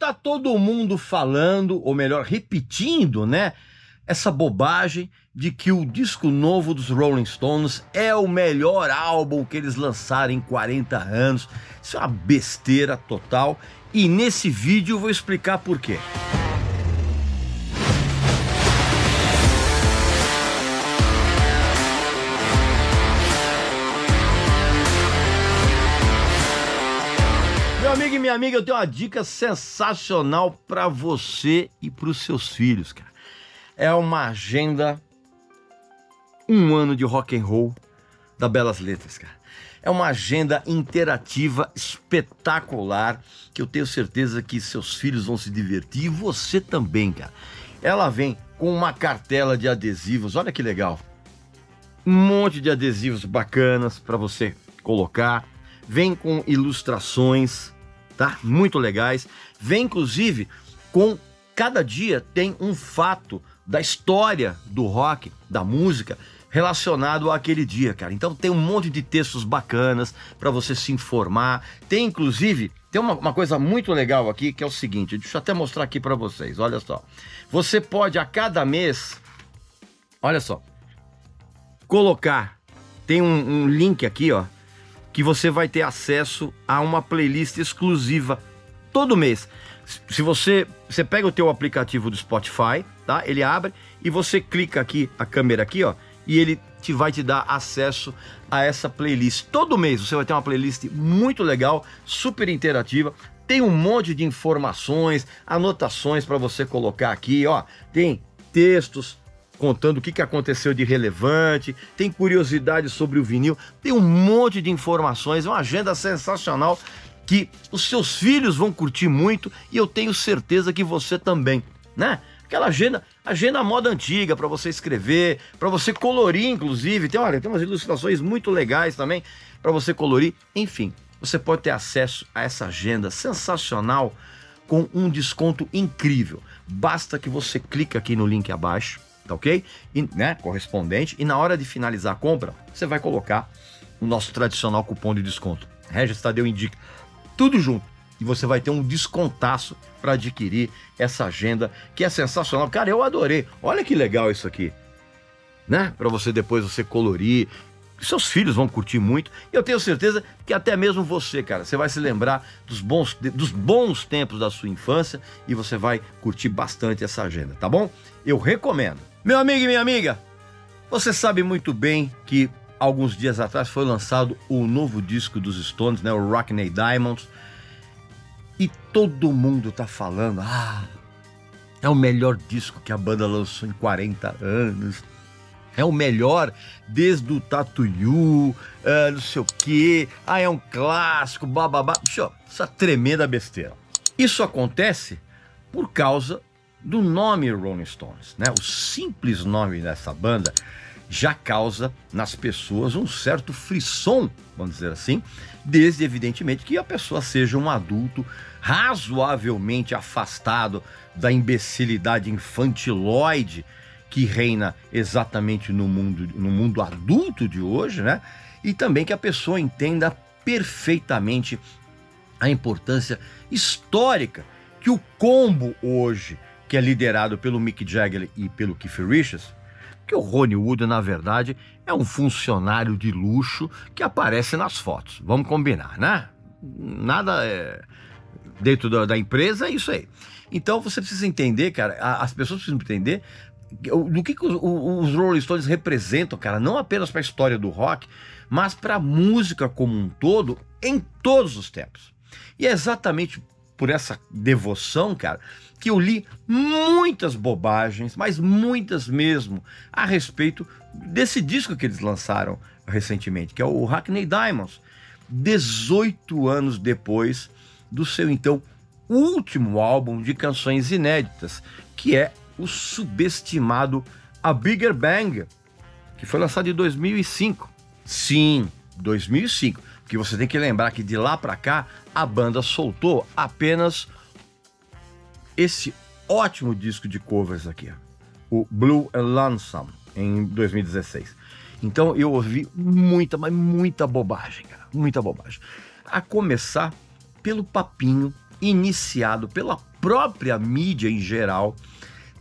tá todo mundo falando, ou melhor, repetindo, né? Essa bobagem de que o disco novo dos Rolling Stones é o melhor álbum que eles lançaram em 40 anos. Isso é uma besteira total. E nesse vídeo eu vou explicar por quê. Meu amigo e minha amiga, eu tenho uma dica sensacional para você e para os seus filhos, cara. É uma agenda, um ano de rock and roll da Belas Letras, cara. É uma agenda interativa espetacular, que eu tenho certeza que seus filhos vão se divertir e você também, cara. Ela vem com uma cartela de adesivos, olha que legal. Um monte de adesivos bacanas para você colocar. Vem com ilustrações, tá? Muito legais. Vem, inclusive, com cada dia tem um fato da história do rock, da música, relacionado àquele dia, cara. Então tem um monte de textos bacanas para você se informar. Tem, inclusive, tem uma coisa muito legal aqui, que é o seguinte, deixa eu até mostrar aqui para vocês, olha só. Você pode, a cada mês, olha só, colocar, tem um link aqui, ó, que você vai ter acesso a uma playlist exclusiva todo mês. Se você pega o teu aplicativo do Spotify, tá? Ele abre e você clica aqui, a câmera aqui, ó, e ele vai te dar acesso a essa playlist. Todo mês você vai ter uma playlist muito legal, super interativa. Tem um monte de informações, anotações para você colocar aqui, ó. Tem textos contando o que aconteceu de relevante, tem curiosidades sobre o vinil, tem um monte de informações, é uma agenda sensacional que os seus filhos vão curtir muito e eu tenho certeza que você também, né? Aquela agenda moda antiga para você escrever, para você colorir, inclusive, tem umas ilustrações muito legais também para você colorir, enfim, você pode ter acesso a essa agenda sensacional com um desconto incrível. Basta que você clique aqui no link abaixo, tá ok? E, né, correspondente, e na hora de finalizar a compra, você vai colocar o nosso tradicional cupom de desconto. Regis Tadeu Indica, tudo junto. E você vai ter um descontaço para adquirir essa agenda, que é sensacional. Cara, eu adorei. Olha que legal isso aqui, né? Para você depois você colorir. Seus filhos vão curtir muito. E eu tenho certeza que até mesmo você, cara, você vai se lembrar dos bons tempos da sua infância e você vai curtir bastante essa agenda, tá bom? Eu recomendo. Meu amigo e minha amiga, você sabe muito bem que alguns dias atrás foi lançado o novo disco dos Stones, né? O Rockney Diamonds. E todo mundo tá falando, é o melhor disco que a banda lançou em 40 anos. É o melhor desde o Tattoo You, não sei o quê. É um clássico, bababá. Essa tremenda besteira. Isso acontece por causa do nome Rolling Stones, né? O simples nome dessa banda já causa nas pessoas um certo frisson, vamos dizer assim, desde, evidentemente, que a pessoa seja um adulto razoavelmente afastado da infantiloide que reina exatamente no mundo adulto de hoje, né? E também que a pessoa entenda perfeitamente a importância histórica que o combo hoje, que é liderado pelo Mick Jagger e pelo Keith Richards, que o Ronnie Wood, na verdade, é um funcionário de luxo que aparece nas fotos. Vamos combinar, né? Nada dentro da empresa é isso aí. Então você precisa entender, cara, as pessoas precisam entender do que os Rolling Stones representam, cara, não apenas para a história do rock, mas para a música como um todo, em todos os tempos. E é exatamente por essa devoção, cara, que eu li muitas bobagens, mas muitas mesmo, a respeito desse disco que eles lançaram recentemente, que é o Rockney Diamonds, 18 anos depois do seu, então, último álbum de canções inéditas, que é o subestimado A Bigger Bang, que foi lançado em 2005. Sim, 2005. Porque você tem que lembrar que de lá pra cá a banda soltou apenas esse ótimo disco de covers aqui, o Blue and Lonesome, em 2016. Então eu ouvi muita bobagem, cara, muita bobagem. A começar pelo papinho iniciado pela própria mídia em geral,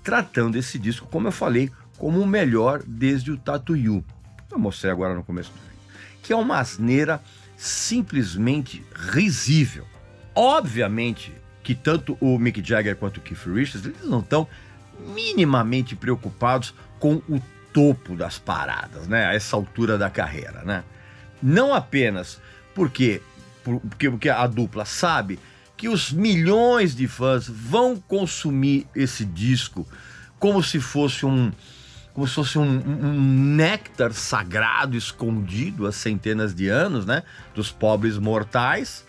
tratando esse disco, como eu falei, como o melhor desde o Tattoo You. Eu mostrei agora no começo do vídeo. Que é uma asneira simplesmente risível. Obviamente que tanto o Mick Jagger quanto o Keith Richards, eles não estão minimamente preocupados com o topo das paradas, né? A essa altura da carreira, né? Não apenas porque a dupla sabe que os milhões de fãs vão consumir esse disco como se fosse um néctar sagrado escondido há centenas de anos, né? Dos pobres mortais,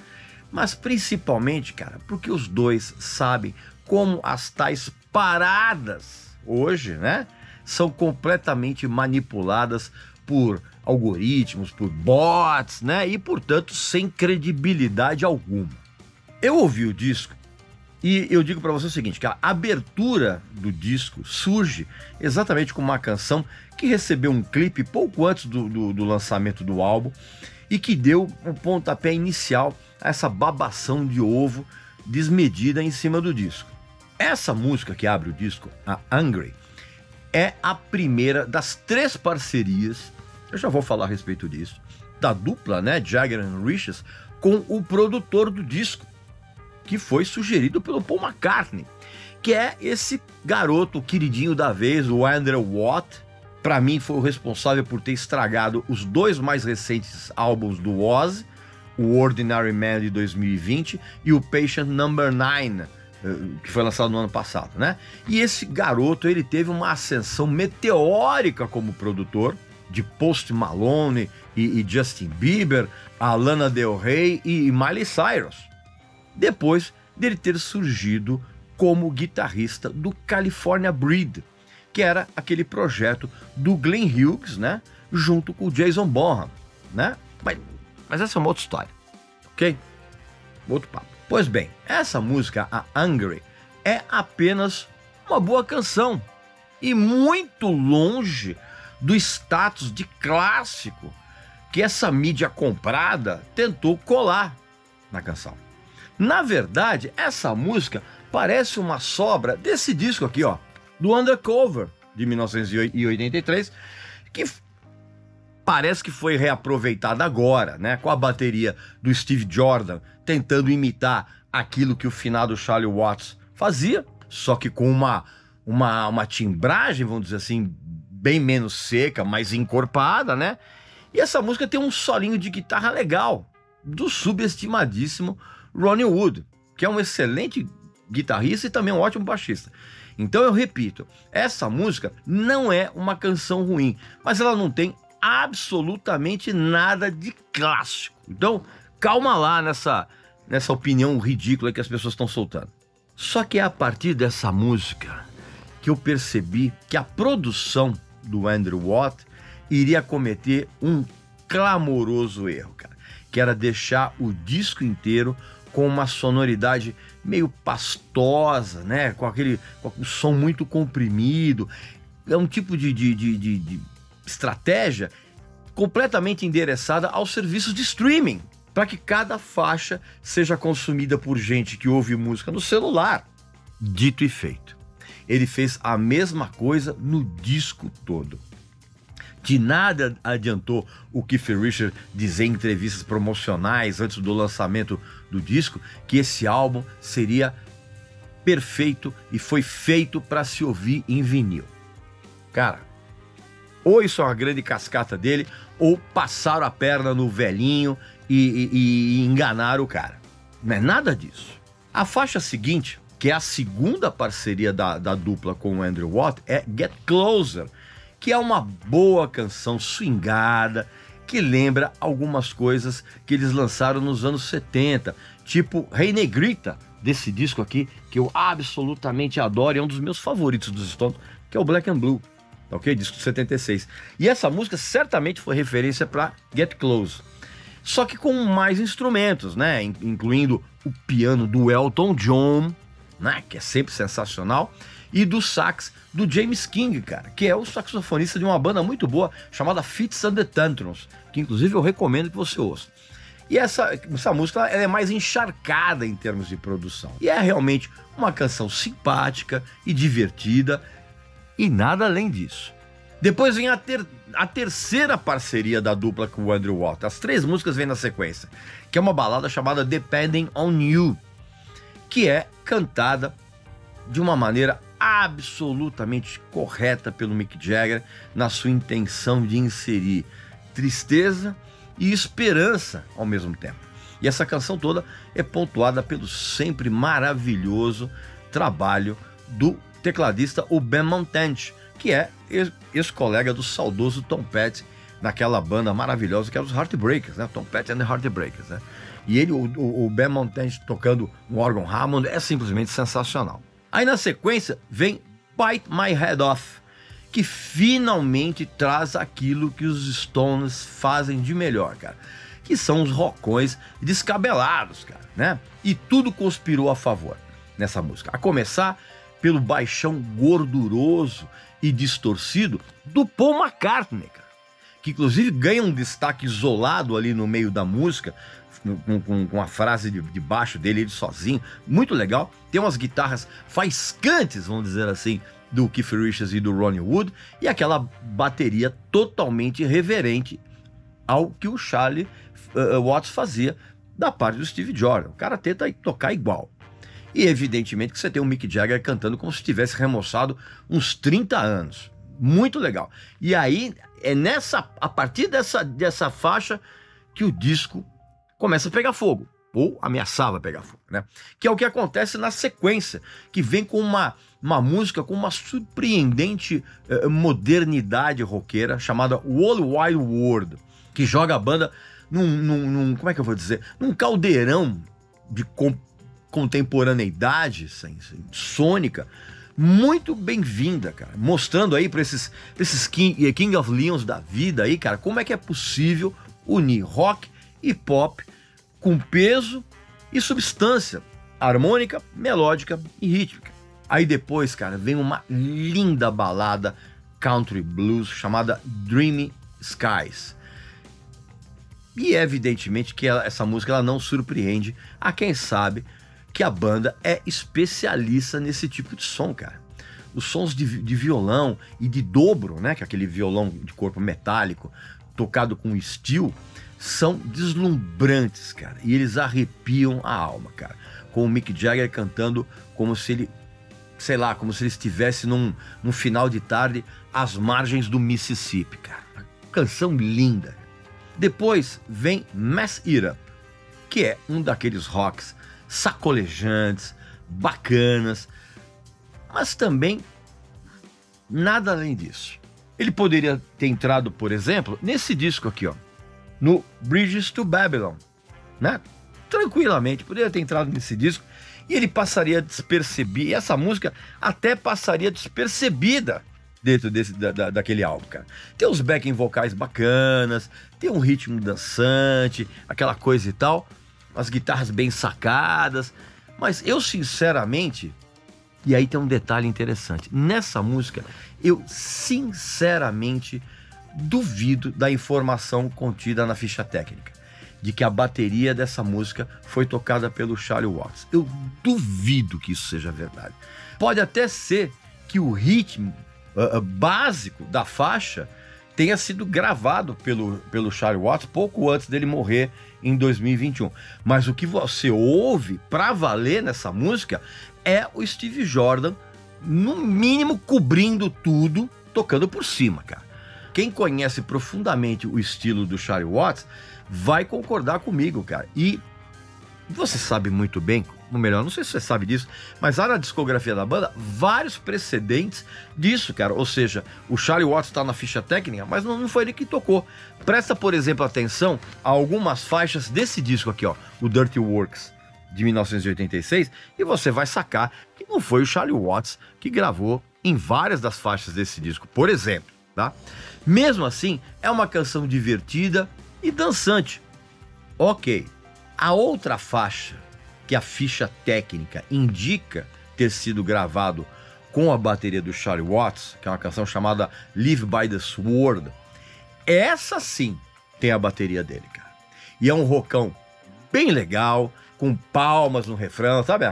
mas principalmente, cara, porque os dois sabem como as tais paradas hoje, né? São completamente manipuladas por algoritmos, por bots, né? E, portanto, sem credibilidade alguma. Eu ouvi o disco e eu digo para você o seguinte, que a abertura do disco surge exatamente com uma canção que recebeu um clipe pouco antes do lançamento do álbum e que deu um pontapé inicial a essa babação de ovo desmedida em cima do disco. Essa música que abre o disco, a Hungry, é a primeira das 3 parcerias, eu já vou falar a respeito disso, da dupla, né, Jagger and Richards, com o produtor do disco, que foi sugerido pelo Paul McCartney, que é esse garoto queridinho da vez, o Andrew Watt. Para mim foi o responsável por ter estragado os 2 mais recentes álbuns do Ozzy, o Ordinary Man de 2020 e o Patient Number 9, que foi lançado no ano passado, né? E esse garoto, ele teve uma ascensão meteórica como produtor de Post Malone e Justin Bieber, a Lana Del Rey e Miley Cyrus, depois dele ter surgido como guitarrista do California Breed, que era aquele projeto do Glenn Hughes, né? Junto com o Jason Bonham, né? Mas essa é uma outra história, ok? Outro papo. Pois bem, essa música, a Hungry, é apenas uma boa canção e muito longe do status de clássico que essa mídia comprada tentou colar na canção. Na verdade, essa música parece uma sobra desse disco aqui, ó, do Undercover, de 1983, que parece que foi reaproveitada agora, né, com a bateria do Steve Jordan, tentando imitar aquilo que o finado Charlie Watts fazia, só que com uma timbragem, vamos dizer assim, bem menos seca, mais encorpada, né? E essa música tem um solinho de guitarra legal, do subestimadíssimo Ronnie Wood, que é um excelente guitarrista e também um ótimo baixista. Então eu repito, essa música não é uma canção ruim, mas ela não tem absolutamente nada de clássico. Então calma lá nessa opinião ridícula que as pessoas estão soltando. Só que é a partir dessa música que eu percebi que a produção do Andrew Watt iria cometer um clamoroso erro, cara, que era deixar o disco inteiro com uma sonoridade meio pastosa, né? Com um som muito comprimido. É um tipo de estratégia completamente endereçada aos serviços de streaming, para que cada faixa seja consumida por gente que ouve música no celular. Dito e feito. Ele fez a mesma coisa no disco todo. De nada adiantou o Keith Richards dizer em entrevistas promocionais antes do lançamento do disco que esse álbum seria perfeito e foi feito para se ouvir em vinil. Cara, ou isso é uma grande cascata dele, ou passaram a perna no velhinho e enganaram o cara. Não é nada disso. A faixa seguinte, que é a segunda parceria da dupla com o Andrew Watt, é Get Closer, que é uma boa canção swingada, que lembra algumas coisas que eles lançaram nos anos 70, tipo Hey Negrita, desse disco aqui, que eu absolutamente adoro, e é um dos meus favoritos dos Stones, que é o Black and Blue, ok? Disco de 76. E essa música certamente foi referência para Get Close, só que com mais instrumentos, né? Incluindo o piano do Elton John, né? Que é sempre sensacional, e do sax do James King, cara, que é o saxofonista de uma banda muito boa chamada Fitz and the Tantrums, que inclusive eu recomendo que você ouça. E essa música ela é mais encharcada em termos de produção. E é realmente uma canção simpática e divertida, e nada além disso. Depois vem a terceira parceria da dupla com o Andrew Watt. As 3 músicas vêm na sequência, que é uma balada chamada Depending on You, que é cantada de uma maneira absolutamente correta pelo Mick Jagger na sua intenção de inserir tristeza e esperança ao mesmo tempo. E essa canção toda é pontuada pelo sempre maravilhoso trabalho do tecladista o Ben Montage, que é ex-colega do saudoso Tom Petty naquela banda maravilhosa que era os Heartbreakers, né? Tom Petty and the Heartbreakers, né? E ele, o Ben Montage tocando um órgão Hammond é simplesmente sensacional. Aí na sequência vem Bite My Head Off, que finalmente traz aquilo que os Stones fazem de melhor, cara, que são os rockões descabelados, cara, né? E tudo conspirou a favor nessa música, a começar pelo baixão gorduroso e distorcido do Paul McCartney, cara, que inclusive ganha um destaque isolado ali no meio da música, com a frase de baixo dele, ele sozinho, muito legal. Tem umas guitarras faiscantes, vamos dizer assim, do Keith Richards e do Ronnie Wood, e aquela bateria totalmente reverente ao que o Charlie Watts fazia da parte do Steve Jordan. O cara tenta tocar igual. E evidentemente que você tem o Mick Jagger cantando como se tivesse remoçado uns 30 anos. Muito legal. E aí é a partir dessa faixa que o disco começa a pegar fogo, ou ameaçava pegar fogo, né? Que é o que acontece na sequência, que vem com uma música com uma surpreendente modernidade roqueira chamada Whole Wide World, que joga a banda como é que eu vou dizer? Num caldeirão de contemporaneidade sônica, muito bem-vinda, cara, mostrando aí para esses King of Leons da vida aí, cara, como é que é possível unir rock e pop com peso e substância harmônica, melódica e rítmica. Aí depois, cara, vem uma linda balada country blues chamada Dreamy Skies. E evidentemente que essa música ela não surpreende a quem sabe que a banda é especialista nesse tipo de som, cara. Os sons de violão e de dobro, né, que é aquele violão de corpo metálico tocado com steel, são deslumbrantes, cara, e eles arrepiam a alma, cara, com o Mick Jagger cantando como se ele, sei lá, como se ele estivesse num final de tarde às margens do Mississippi, cara. Uma canção linda. Depois vem Mess It Up, que é um daqueles rocks sacolejantes, bacanas, mas também nada além disso. Ele poderia ter entrado, por exemplo, nesse disco aqui, ó, no Bridges to Babylon, né? Tranquilamente, poderia ter entrado nesse disco e ele passaria despercebido, e essa música até passaria despercebida dentro daquele álbum, cara. Tem os backing vocais bacanas, tem um ritmo dançante, aquela coisa e tal, as guitarras bem sacadas, mas eu sinceramente, e aí tem um detalhe interessante, nessa música eu sinceramente duvido da informação contida na ficha técnica, de que a bateria dessa música foi tocada pelo Charlie Watts. Eu duvido que isso seja verdade. Pode até ser que o ritmo básico da faixa tenha sido gravado pelo Charlie Watts pouco antes dele morrer em 2021. Mas o que você ouve pra valer nessa música é o Steve Jordan, no mínimo, cobrindo tudo, tocando por cima, cara. Quem conhece profundamente o estilo do Charlie Watts vai concordar comigo, cara. E você sabe muito bem, ou melhor, não sei se você sabe disso, mas há na discografia da banda vários precedentes disso, cara. Ou seja, o Charlie Watts está na ficha técnica, mas não foi ele que tocou. Presta, por exemplo, atenção a algumas faixas desse disco aqui, ó, o Dirty Works, de 1986, e você vai sacar que não foi o Charlie Watts que gravou em várias das faixas desse disco, por exemplo, tá? Mesmo assim, é uma canção divertida e dançante. Ok, a outra faixa que a ficha técnica indica ter sido gravado com a bateria do Charlie Watts, que é uma canção chamada Live by the Sword, essa sim tem a bateria dele, cara. E é um rockão bem legal, com palmas no refrão, sabe?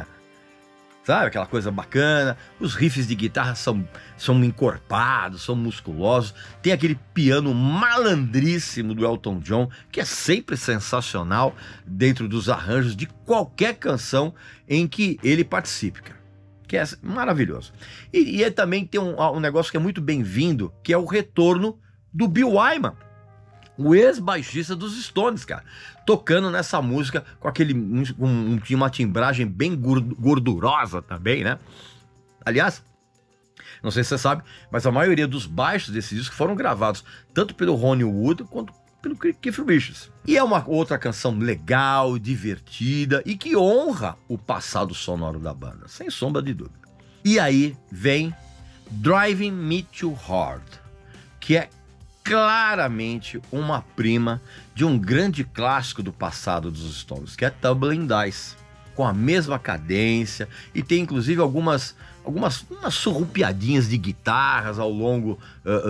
Sabe, aquela coisa bacana. Os riffs de guitarra são encorpados, são musculosos. Tem aquele piano malandríssimo do Elton John, que é sempre sensacional dentro dos arranjos de qualquer canção em que ele participe, cara. Que é maravilhoso. E ele também tem um negócio que é muito bem-vindo, que é o retorno do Bill Wyman, o ex-baixista dos Stones, cara, tocando nessa música com uma timbragem bem gordurosa também, né? Aliás, não sei se você sabe, mas a maioria dos baixos desse disco foram gravados tanto pelo Ronnie Wood quanto pelo Keith Richards. E é uma outra canção legal, divertida e que honra o passado sonoro da banda, sem sombra de dúvida. E aí vem Driving Me Too Hard, que é claramente uma prima de um grande clássico do passado dos Stones, que é Tumbling Dice, com a mesma cadência, e tem inclusive umas surrupiadinhas de guitarras ao longo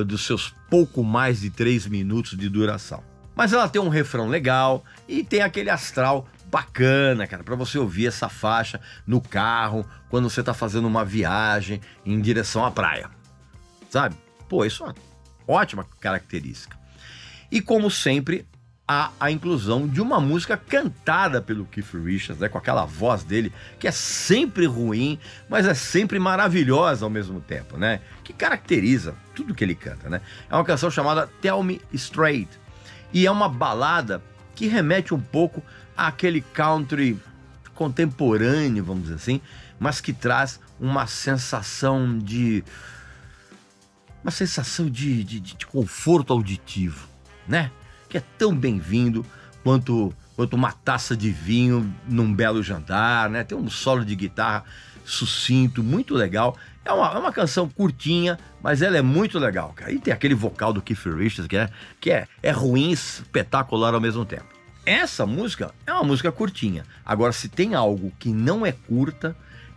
dos seus pouco mais de 3 minutos de duração. Mas ela tem um refrão legal e tem aquele astral bacana, cara, para você ouvir essa faixa no carro, quando você tá fazendo uma viagem em direção à praia, sabe? Pô, isso é uma ótima característica. E como sempre, há a inclusão de uma música cantada pelo Keith Richards, né, com aquela voz dele, que é sempre ruim, mas é sempre maravilhosa ao mesmo tempo, né? Que caracteriza tudo que ele canta, né? É uma canção chamada Tell Me Straight, e é uma balada que remete um pouco àquele country contemporâneo, vamos dizer assim, mas que traz uma sensação de conforto auditivo, né? Que é tão bem-vindo quanto uma taça de vinho num belo jantar, né? Tem um solo de guitarra sucinto, muito legal. É uma canção curtinha, mas ela é muito legal, cara. E tem aquele vocal do Keith Richards que é ruim e espetacular ao mesmo tempo. Essa música é uma música curtinha. Agora, se tem algo que não é curta,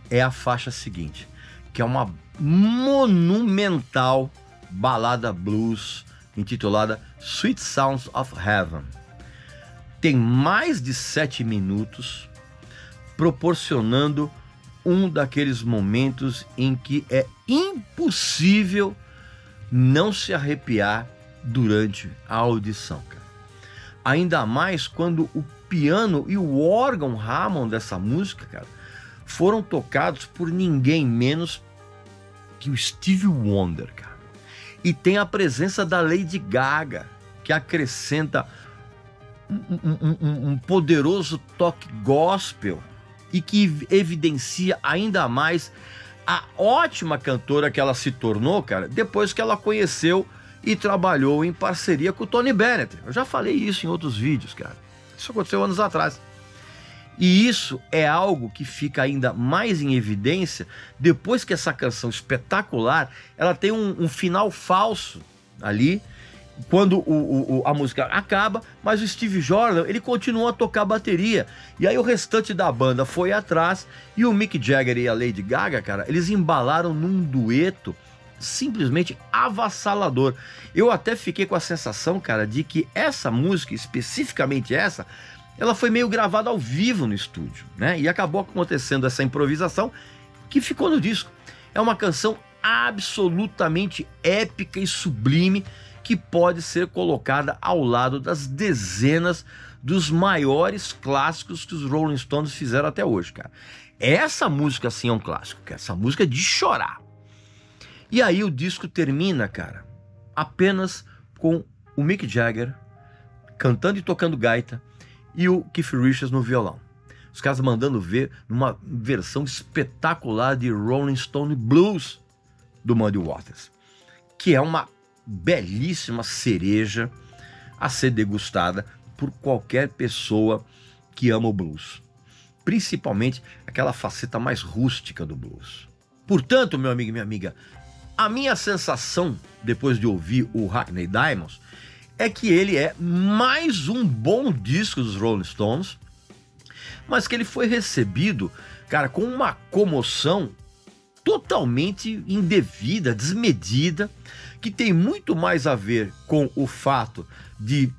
é a faixa seguinte, que é uma monumental balada blues intitulada Sweet Sounds of Heaven. Tem mais de 7 minutos, proporcionando um daqueles momentos em que é impossível não se arrepiar durante a audição, cara. Ainda mais quando o piano e o órgão Hammond dessa música, cara, foram tocados por ninguém menos que o Stevie Wonder, cara. E tem a presença da Lady Gaga, que acrescenta um poderoso toque gospel e que evidencia ainda mais a ótima cantora que ela se tornou, cara, depois que ela conheceu e trabalhou em parceria com o Tony Bennett. Eu já falei isso em outros vídeos, cara. Isso aconteceu anos atrás. E isso é algo que fica ainda mais em evidência depois que essa canção espetacular, ela tem um final falso ali, quando a música acaba, mas o Steve Jordan, ele continuou a tocar bateria. E aí o restante da banda foi atrás e o Mick Jagger e a Lady Gaga, cara, eles embalaram num dueto simplesmente avassalador. Eu até fiquei com a sensação, cara, de que essa música, especificamente essa, ela foi meio gravada ao vivo no estúdio, né? E acabou acontecendo essa improvisação que ficou no disco. É uma canção absolutamente épica e sublime que pode ser colocada ao lado das dezenas dos maiores clássicos que os Rolling Stones fizeram até hoje, cara. Essa música, sim, é um clássico, cara. Essa música é de chorar. E aí o disco termina, cara, apenas com o Mick Jagger cantando e tocando gaita e o Keith Richards no violão. Os caras mandando ver numa versão espetacular de Rolling Stone Blues do Muddy Waters, que é uma belíssima cereja a ser degustada por qualquer pessoa que ama o blues, principalmente aquela faceta mais rústica do blues. Portanto, meu amigo e minha amiga, a minha sensação depois de ouvir o Hackney Diamonds é que ele é mais um bom disco dos Rolling Stones, mas que ele foi recebido, cara, com uma comoção totalmente indevida, desmedida, que tem muito mais a ver com o fato de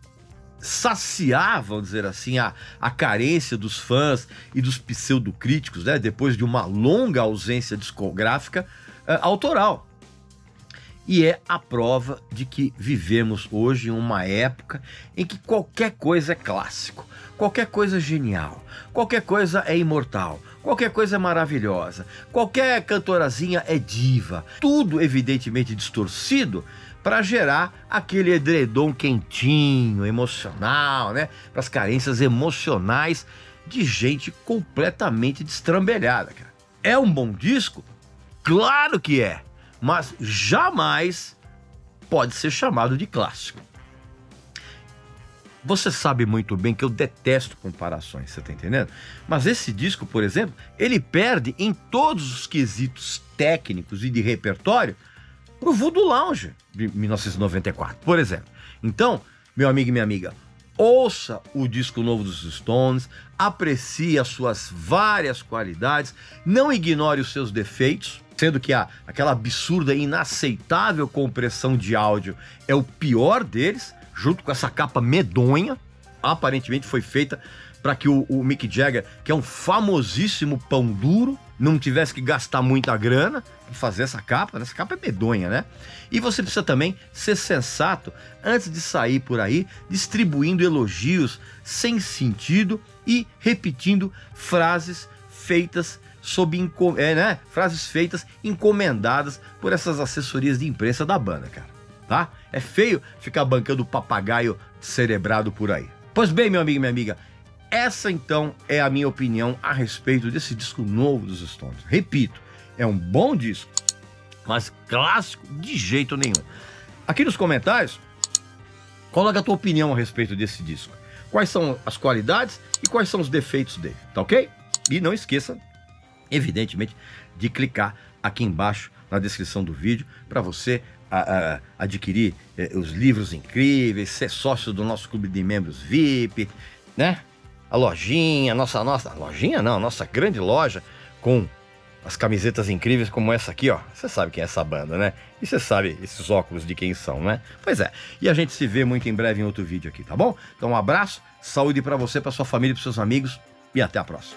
saciar, vamos dizer assim, a carência dos fãs e dos pseudocríticos, né, depois de uma longa ausência discográfica autoral. E é a prova de que vivemos hoje em uma época em que qualquer coisa é clássico, qualquer coisa é genial, qualquer coisa é imortal, qualquer coisa é maravilhosa, qualquer cantorazinha é diva. Tudo evidentemente distorcido para gerar aquele edredom quentinho, emocional, né? Para as carências emocionais de gente completamente destrambelhada, cara. É um bom disco? Claro que é, mas jamais pode ser chamado de clássico. Você sabe muito bem que eu detesto comparações, você tá entendendo? Mas esse disco, por exemplo, ele perde em todos os quesitos técnicos e de repertório pro Voodoo Lounge de 1994, por exemplo. Então, meu amigo e minha amiga, ouça o disco novo dos Stones, aprecie as suas várias qualidades, não ignore os seus defeitos, sendo que aquela absurda e inaceitável compressão de áudio é o pior deles, junto com essa capa medonha, aparentemente foi feita para que o Mick Jagger, que é um famosíssimo pão duro, não tivesse que gastar muita grana para fazer essa capa. Essa capa é medonha, né? E você precisa também ser sensato antes de sair por aí distribuindo elogios sem sentido e repetindo frases feitas frases feitas encomendadas por essas assessorias de imprensa da banda, cara, tá? É feio ficar bancando papagaio cerebrado por aí. Pois bem, meu amigo e minha amiga, essa então é a minha opinião a respeito desse disco novo dos Stones. Repito, é um bom disco, mas clássico de jeito nenhum. Aqui nos comentários, coloca a tua opinião a respeito desse disco. Quais são as qualidades e quais são os defeitos dele, tá ok? E não esqueça, evidentemente, de clicar aqui embaixo na descrição do vídeo para você adquirir os livros incríveis, ser sócio do nosso clube de membros VIP, né? A lojinha, nossa lojinha não, nossa grande loja com as camisetas incríveis como essa aqui, ó. Você sabe quem é essa banda, né? E você sabe esses óculos de quem são, né? Pois é. E a gente se vê muito em breve em outro vídeo aqui, tá bom? Então um abraço, saúde para você, para sua família, para seus amigos e até a próxima.